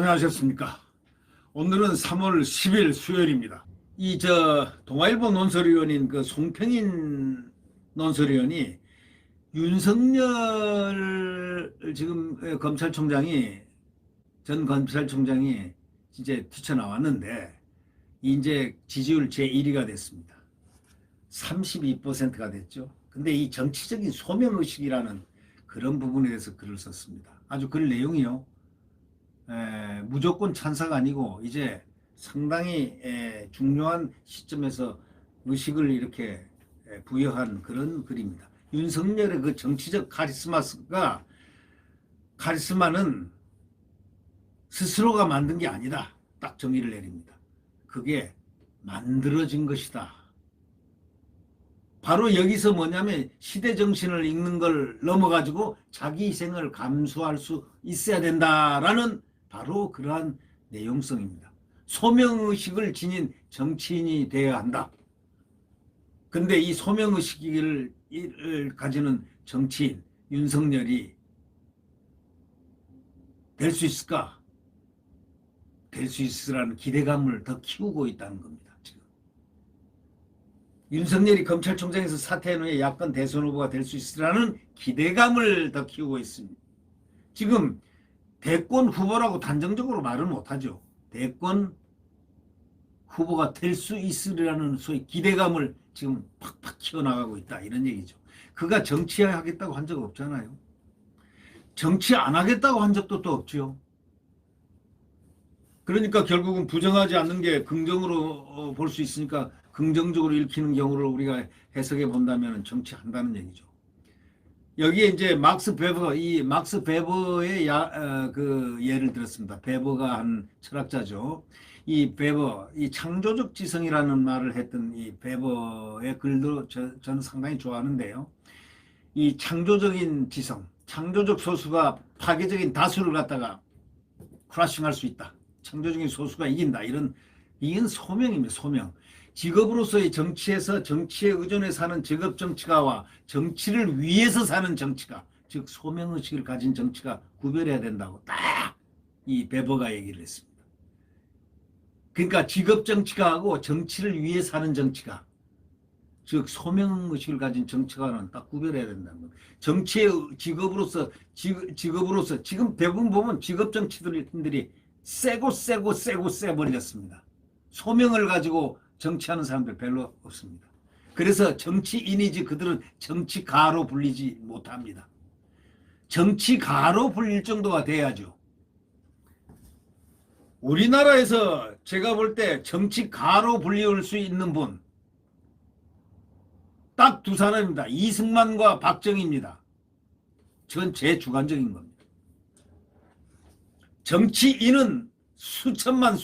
안녕하셨습니까? 오늘은 3월 10일 수요일입니다. 동아일보 논설위원인 그 송평인 논설위원이 윤석열 전 검찰총장이 이제 뛰쳐나왔는데 이제 지지율 제1위가 됐습니다. 32%가 됐죠. 근데 이 정치적인 소명의식이라는 그런 부분에 대해서 글을 썼습니다. 아주 글 내용이요. 무조건 찬사가 아니고 이제 상당히 중요한 시점에서 의식을 이렇게 부여한 그런 글입니다. 윤석열의 그 정치적 카리스마는 스스로가 만든 게 아니다. 딱 정의를 내립니다. 그게 만들어진 것이다. 바로 여기서 뭐냐면 시대 정신을 읽는 걸 넘어가지고 자기 희생을 감수할 수 있어야 된다라는 바로 그러한 내용성입니다. 소명의식을 지닌 정치인이 되어야 한다. 근데 이 소명의식을 가지는 정치인 윤석열이 될 수 있을까? 될 수 있으라는 기대감을 더 키우고 있다는 겁니다. 지금 윤석열이 검찰총장에서 사퇴한 후에 야권 대선 후보가 될 수 있으라는 기대감을 더 키우고 있습니다. 지금 대권 후보라고 단정적으로 말은 못하죠. 대권 후보가 될 수 있으리라는 소위 기대감을 지금 팍팍 키워나가고 있다. 이런 얘기죠. 그가 정치하겠다고 한 적 없잖아요. 정치 안 하겠다고 한 적도 또 없죠. 그러니까 결국은 부정하지 않는 게 긍정으로 볼 수 있으니까 긍정적으로 읽히는 경우를 우리가 해석해 본다면 정치한다는 얘기죠. 여기에 이제 막스 베버의 그 예를 들었습니다. 베버가 한 철학자죠. 이 베버, 이 창조적 지성이라는 말을 했던 이 베버의 글도 저는 상당히 좋아하는데요. 이 창조적인 지성, 창조적 소수가 파괴적인 다수를 갖다가 크러싱할 수 있다. 창조적인 소수가 이긴다. 이건 소명입니다. 소명. 직업으로서의 정치에서 정치에 의존해 사는 직업 정치가와 정치를 위해서 사는 정치가, 즉 소명의식을 가진 정치가 구별해야 된다고 딱 이 베버가 얘기를 했습니다. 그러니까 직업 정치가하고 정치를 위해 사는 정치가, 즉 소명의식을 가진 정치가는 딱 구별해야 된다는 겁니다. 정치의 직업으로서 지금 대부분 보면 직업 정치인들이 세버려졌습니다. 소명을 가지고 정치하는 사람들 별로 없습니다. 그래서 정치인이지 그들은 정치가로 불리지 못합니다. 정치가로 불릴 정도가 돼야죠. 우리나라에서 제가 볼 때 정치가로 불릴 수 있는 분 딱 두 사람입니다. 이승만과 박정희입니다. 저건 제 주관적인 겁니다. 정치인은 수천만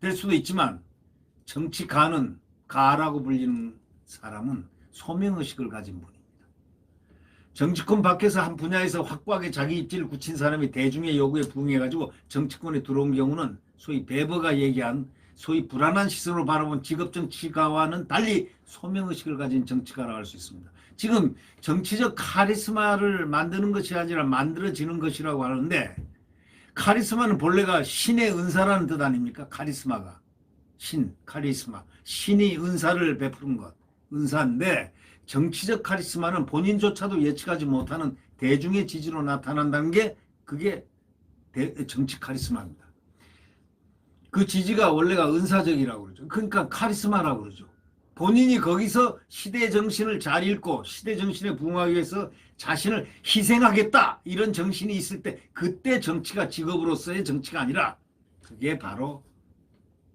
될 수도 있지만 정치가는, 가라고 불리는 사람은 소명의식을 가진 분입니다. 정치권 밖에서 한 분야에서 확고하게 자기 입지를 굳힌 사람이 대중의 요구에 부응해가지고 정치권에 들어온 경우는 소위 베버가 얘기한 소위 불안한 시선으로 바라본 직업 정치가와는 달리 소명의식을 가진 정치가라고 할 수 있습니다. 지금 정치적 카리스마를 만드는 것이 아니라 만들어지는 것이라고 하는데, 카리스마는 본래가 신의 은사라는 뜻 아닙니까? 카리스마가. 카리스마. 신이 은사를 베푸는 것. 은사인데, 정치적 카리스마는 본인조차도 예측하지 못하는 대중의 지지로 나타난다는 게 그게 정치 카리스마입니다. 그 지지가 원래가 은사적이라고 그러죠. 그러니까 카리스마라고 그러죠. 본인이 거기서 시대 정신을 잘 읽고 시대 정신에 부응하기 위해서 자신을 희생하겠다 이런 정신이 있을 때, 그때 정치가 직업으로서의 정치가 아니라 그게 바로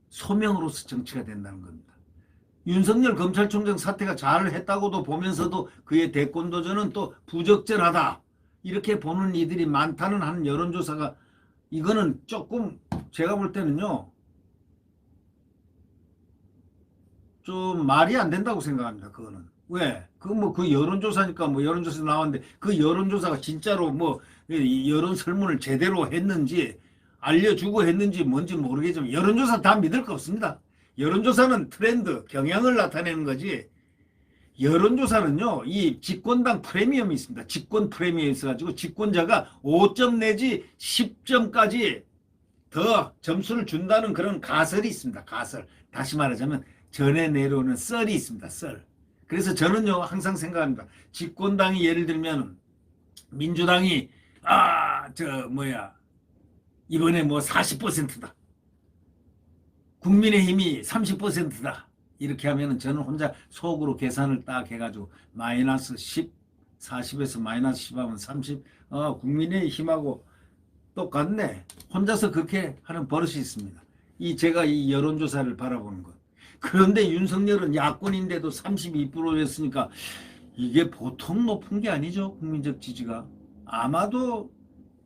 소명으로서 정치가 된다는 겁니다. 윤석열 검찰총장 사태가 잘 했다고도 보면서도 그의 대권 도전은 또 부적절하다 이렇게 보는 이들이 많다는 한 여론조사가, 이거는 조금 제가 볼 때는요 좀 말이 안 된다고 생각합니다. 그거는 왜? 그 여론조사니까 여론조사 나왔는데 그 여론조사가 진짜로 여론 설문을 제대로 했는지 알려주고 했는지 뭔지 모르겠지만 여론조사 다 믿을 거 없습니다. 여론조사는 트렌드, 경향을 나타내는 거지. 여론조사는요, 이 집권당 프리미엄이 있습니다. 집권 프리미엄이 있어가지고 집권자가 5점 내지 10점까지 더 점수를 준다는 그런 가설이 있습니다. 가설. 다시 말하자면 전에 내려오는 썰이 있습니다. 썰. 그래서 저는요 항상 생각합니다. 집권당이 예를 들면 민주당이 이번에 뭐 40%다. 국민의힘이 30%다. 이렇게 하면은 저는 혼자 속으로 계산을 딱 해가지고 마이너스 10, 40에서 마이너스 10 하면 30, 국민의힘하고 똑같네. 혼자서 그렇게 하는 버릇이 있습니다. 제가 이 여론조사를 바라보는 것. 그런데 윤석열은 야권인데도 32%였으니까 이게 보통 높은 게 아니죠. 국민적 지지가. 아마도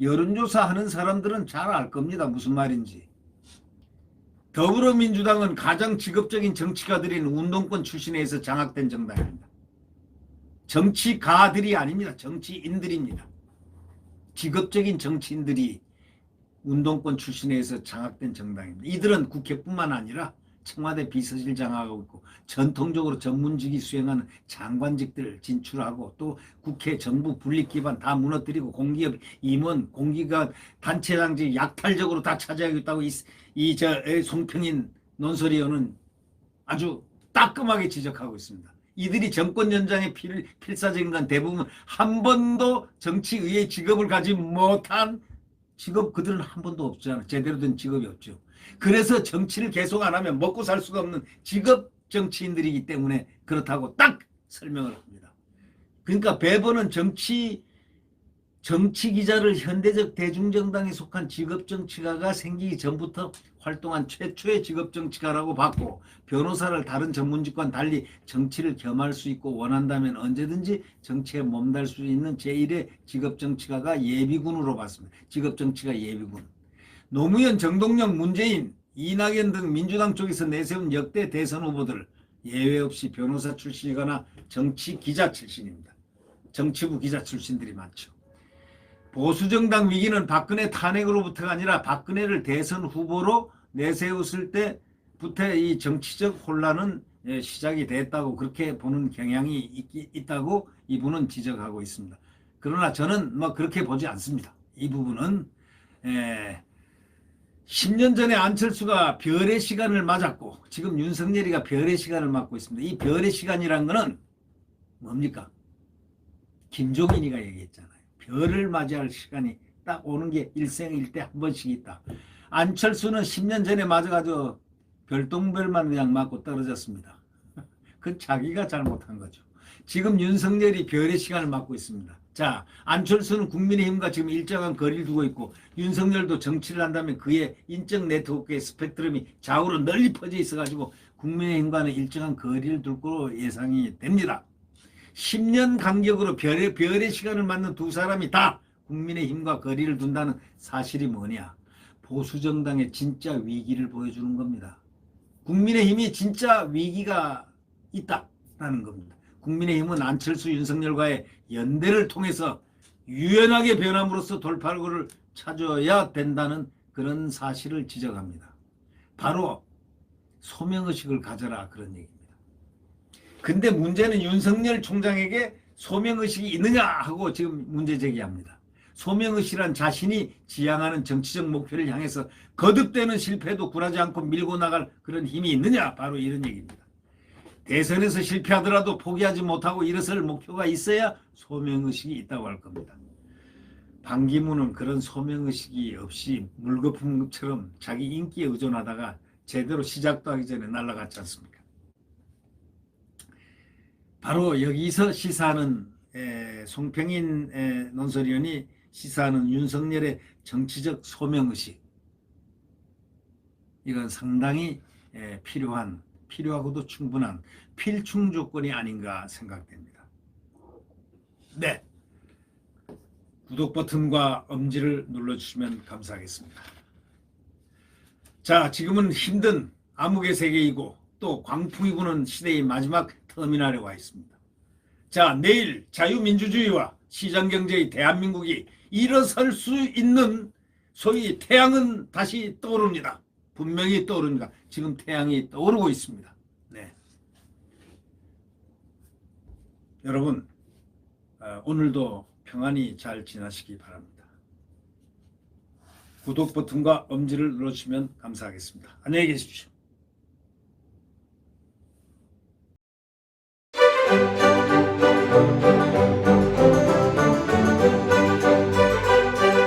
여론조사 하는 사람들은 잘 알 겁니다. 무슨 말인지. 더불어민주당은 가장 직업적인 정치가들인 운동권 출신에서 장악된 정당입니다. 정치가들이 아닙니다. 정치인들입니다. 직업적인 정치인들이 운동권 출신에서 장악된 정당입니다. 이들은 국회뿐만 아니라 청와대 비서실장하고 있고 전통적으로 전문직이 수행하는 장관직들 진출하고 또 국회 정부 분립 기반 다 무너뜨리고 공기업 임원 공기관 단체장직 약탈적으로 다 차지하겠다고 송평인 논설위원은 아주 따끔하게 지적하고 있습니다. 이들이 정권 연장의 필사적인 건 대부분 한 번도 정치의회 직업을 가지 못한 직업 그들은 한 번도 없잖아요. 제대로 된 직업이 없죠. 그래서 정치를 계속 안 하면 먹고 살 수가 없는 직업 정치인들이기 때문에 그렇다고 딱 설명을 합니다. 그러니까 배번은 정치 기자를 현대적 대중정당에 속한 직업 정치가가 생기기 전부터 활동한 최초의 직업 정치가라고 봤고 변호사를 다른 전문직과는 달리 정치를 겸할 수 있고 원한다면 언제든지 정치에 몸달 수 있는 제1의 직업 정치가가 예비군으로 봤습니다. 직업 정치가 예비군. 노무현, 정동영, 문재인, 이낙연 등 민주당 쪽에서 내세운 역대 대선 후보들 예외 없이 변호사 출신이거나 정치 기자 출신입니다. 정치부 기자 출신들이 많죠. 보수정당 위기는 박근혜 탄핵으로부터가 아니라 박근혜를 대선 후보로 내세웠을 때부터 이 정치적 혼란은 시작이 됐다고 그렇게 보는 경향이 있다고 이분은 지적하고 있습니다. 그러나 저는 뭐 그렇게 보지 않습니다. 이 부분은 10년 전에 안철수가 별의 시간을 맞았고 지금 윤석열이가 별의 시간을 맞고 있습니다. 이 별의 시간이란 거는 뭡니까? 김종인이가 얘기했잖아요. 별을 맞이할 시간이 딱 오는 게 일생일대 한 번씩 있다. 안철수는 10년 전에 맞아가지고 별똥별만 그냥 맞고 떨어졌습니다. 그 자기가 잘못한 거죠. 지금 윤석열이 별의 시간을 맞고 있습니다. 자, 안철수는 국민의힘과 지금 일정한 거리를 두고 있고 윤석열도 정치를 한다면 그의 인적 네트워크의 스펙트럼이 좌우로 널리 퍼져 있어가지고 국민의힘과는 일정한 거리를 둘 거로 예상이 됩니다. 10년 간격으로 별의 시간을 맞는 두 사람이 다 국민의힘과 거리를 둔다는 사실이 뭐냐. 보수정당의 진짜 위기를 보여주는 겁니다. 국민의힘이 진짜 위기가 있다라는 겁니다. 국민의힘은 안철수 윤석열과의 연대를 통해서 유연하게 변함으로써 돌파구를 찾아야 된다는 그런 사실을 지적합니다. 바로 소명의식을 가져라 그런 얘기입니다. 근데 문제는 윤석열 총장에게 소명의식이 있느냐 하고 지금 문제 제기합니다. 소명의식이란 자신이 지향하는 정치적 목표를 향해서 거듭되는 실패도 굴하지 않고 밀고 나갈 그런 힘이 있느냐 바로 이런 얘기입니다. 대선에서 실패하더라도 포기하지 못하고 일어설 목표가 있어야 소명의식이 있다고 할 겁니다. 반기문은 그런 소명의식이 없이 물거품처럼 자기 인기에 의존하다가 제대로 시작도 하기 전에 날아갔지 않습니까? 바로 여기서 시사하는 송평인 논설위원이 시사하는 윤석열의 정치적 소명의식 이건 상당히 필요하고도 충분한 필충 조건이 아닌가 생각됩니다. 네, 구독 버튼과 엄지를 눌러주시면 감사하겠습니다. 자, 지금은 힘든 암흑의 세계이고 또 광풍이 부는 시대의 마지막 터미널에 와 있습니다. 자, 내일 자유민주주의와 시장경제의 대한민국이 일어설 수 있는 소위 태양은 다시 떠오릅니다. 분명히 떠오릅니다. 지금 태양이 떠오르고 있습니다. 네. 여러분, 오늘도 평안히 잘 지나시기 바랍니다. 구독 버튼과 엄지를 눌러주시면 감사하겠습니다. 안녕히 계십시오.